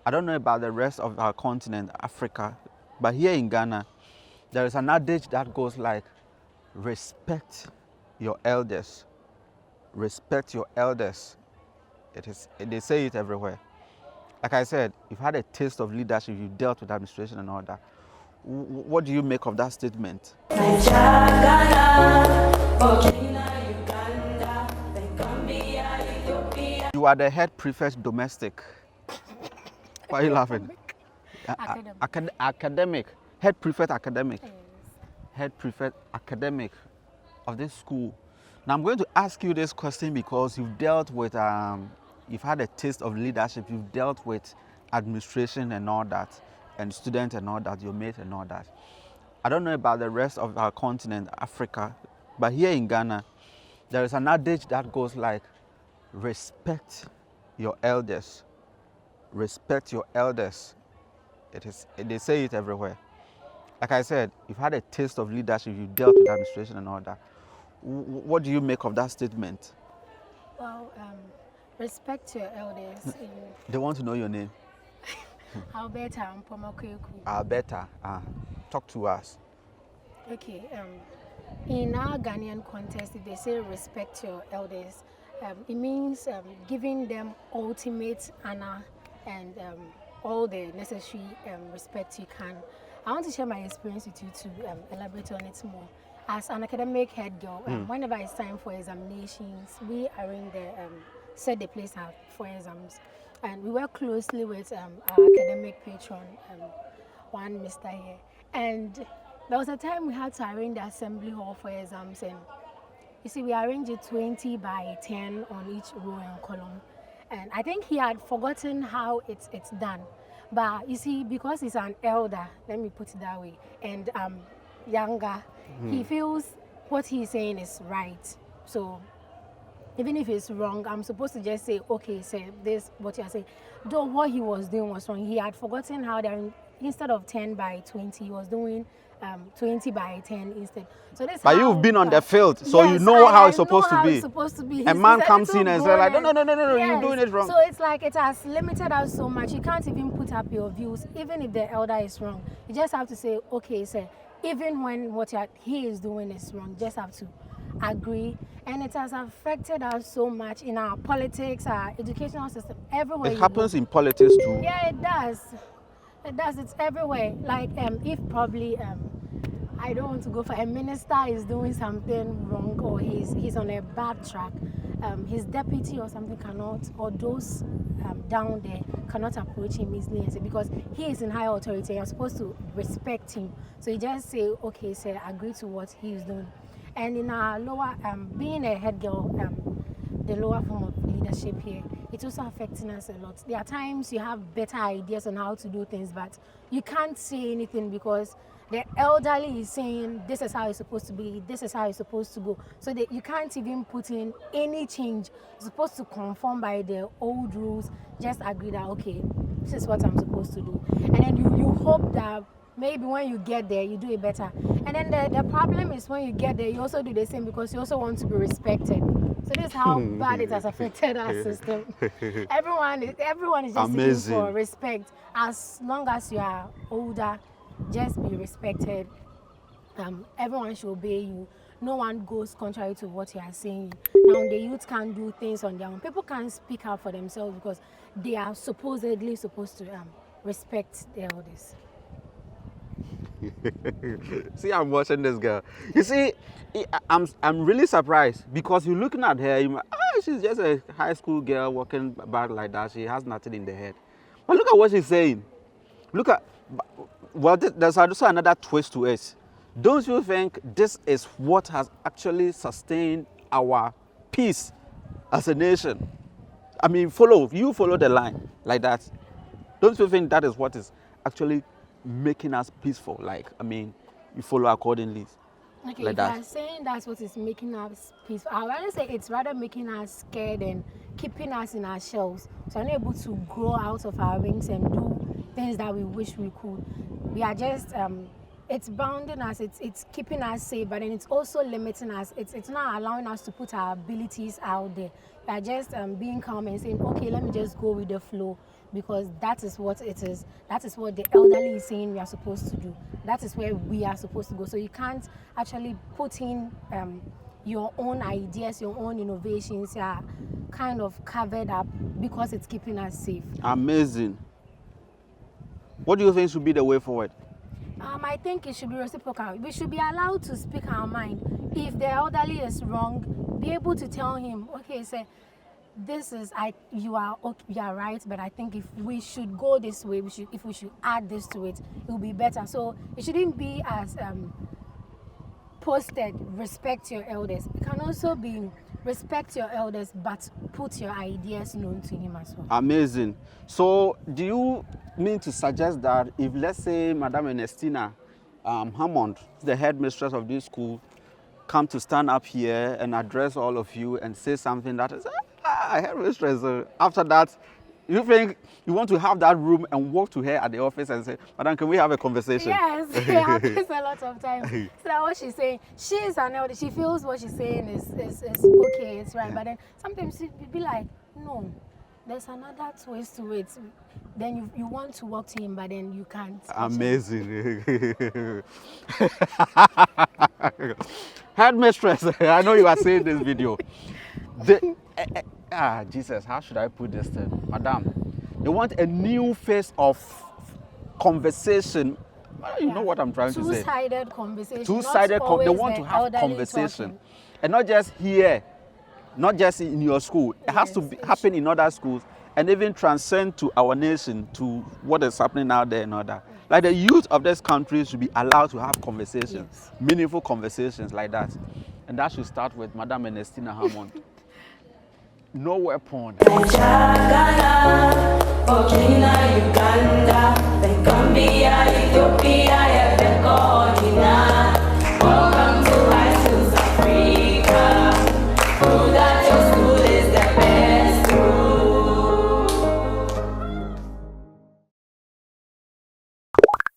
I don't know about the rest of our continent, Africa, but here in Ghana, there is an adage that goes like, respect your elders. Respect your elders. They say it everywhere. Like I said, you've had a taste of leadership, you've dealt with administration and all that. What do you make of that statement? You are the head prefect domestic. Why are you laughing? Academic. Head prefect academic. Yes. Head prefect academic of this school. Now I'm going to ask you this question because you've dealt with, you've had a taste of leadership, you've dealt with administration and all that, and students and all that, your mates and all that. I don't know about the rest of our continent, Africa, but here in Ghana, there is an adage that goes like, respect your elders. Respect your elders. They say it everywhere. Like I said, you've had a taste of leadership, you've dealt with administration and all that. What do you make of that statement? Well, respect your elders. They want to know your name. Alberta. Alberta. Talk to us. Okay. In our Ghanaian context, if they say respect your elders, it means giving them ultimate honor and all the necessary respect you can. I want to share my experience with you to elaborate on it more. As an academic head girl, whenever it's time for examinations, we arrange set the place out for exams. And we work closely with our academic patron, one Mr. here. And there was a time we had to arrange the assembly hall for exams. And you see, we arranged it 20 by 10 on each row and column. And I think he had forgotten how it's done. But you see, because he's an elder, let me put it that way, and younger, he feels what he's saying is right. So even if it's wrong, I'm supposed to just say, okay, sir, this what you're saying. Though what he was doing was wrong. He had forgotten how instead of 10 by 20, he was doing 20 by 10 instead. So this. But you've been on the field, so yes, you know how it's supposed to be. A man comes in and says, like, no, yes. You're doing it wrong. So it's like it has limited us so much. You can't even put up your views, even if the elder is wrong. You just have to say, okay, sir, even when what he is doing is wrong, you just have to agree. And it has affected us so much in our politics, our educational system, everywhere. It happens in politics too. Yeah, it does. It does. It's everywhere. Like if probably I don't want to go for a minister is doing something wrong or he's on a bad track, his deputy or something cannot, or those down there cannot approach him easily and say, because he is in high authority, you're supposed to respect him. So you just say, okay, sir, agree to what he is doing. And in our lower, being a head girl, the lower form of leadership here, it's also affecting us a lot. There are times you have better ideas on how to do things, but you can't say anything because the elderly is saying, this is how it's supposed to be, this is how it's supposed to go. So that you can't even put in any change. You're supposed to conform by the old rules, just agree that, okay, this is what I'm supposed to do. And then you hope that maybe when you get there, you do it better. And then the problem is when you get there, you also do the same because you also want to be respected. So this is how bad it has affected our system. Everyone is just looking for respect. As long as you are older, just be respected. Everyone should obey you. No one goes contrary to what you are saying. Now the youth can't do things on their own. People can't speak out for themselves because they are supposedly supposed to respect their elders. See, I'm watching this girl. You see, I'm really surprised because you're looking at her. She's just a high school girl walking about like that. She has nothing in the head. But look at what she's saying. Look at, well, there's also another twist to it. Don't you think this is what has actually sustained our peace as a nation? I mean, follow the line like that. Don't you think that is what is actually making us peaceful? Like, I mean, you follow accordingly. Okay, like if that. you are saying that's what is making us peaceful, I would rather say it's rather making us scared and keeping us in our shells. So we're not able to grow out of our wings and do things that we wish we could. We are just, it's bounding us, it's keeping us safe, but then it's also limiting us. It's not allowing us to put our abilities out there. We are just being calm and saying, okay, let me just go with the flow. because that is what it is. That is what the elderly is saying we are supposed to do. That is where we are supposed to go. So you can't actually put in your own ideas, your own innovations are kind of covered up because it's keeping us safe. Amazing. What do you think should be the way forward? I think it should be reciprocal. We should be allowed to speak our mind. If the elderly is wrong, be able to tell him, okay, say, this is you are right, but I think if we should go this way, if we should add this to it, it will be better. So it shouldn't be as posted, respect your elders. It can also be respect your elders, but put your ideas known to him as well. Amazing. So do you mean to suggest that if, let's say, Madam Ernestina Hammond, the headmistress of this school, come to stand up here and address all of you and say something that is, headmistress, after that, you think you want to have that room and walk to her at the office and say, Madam, can we have a conversation? Yes, it happens a lot of times. So that what she's saying, she is an elder, she feels what she's saying is okay, it's right. But then sometimes she'd be like, no, there's another twist to it. Then you want to walk to him, but then you can't. Amazing. Headmistress, I know you are seeing this video. Jesus, how should I put this thing? Madam, they want a new phase of conversation. You know what I'm trying to say? Two-sided conversation. Two-sided, they want to have conversation. Talking. And not just here, not just in your school. It has to happen in other schools and even transcend to our nation, to what is happening out there and all that. Like the youth of this country should be allowed to have conversations, meaningful conversations like that. And that should start with Madam Ernestina Hammond. No weapon.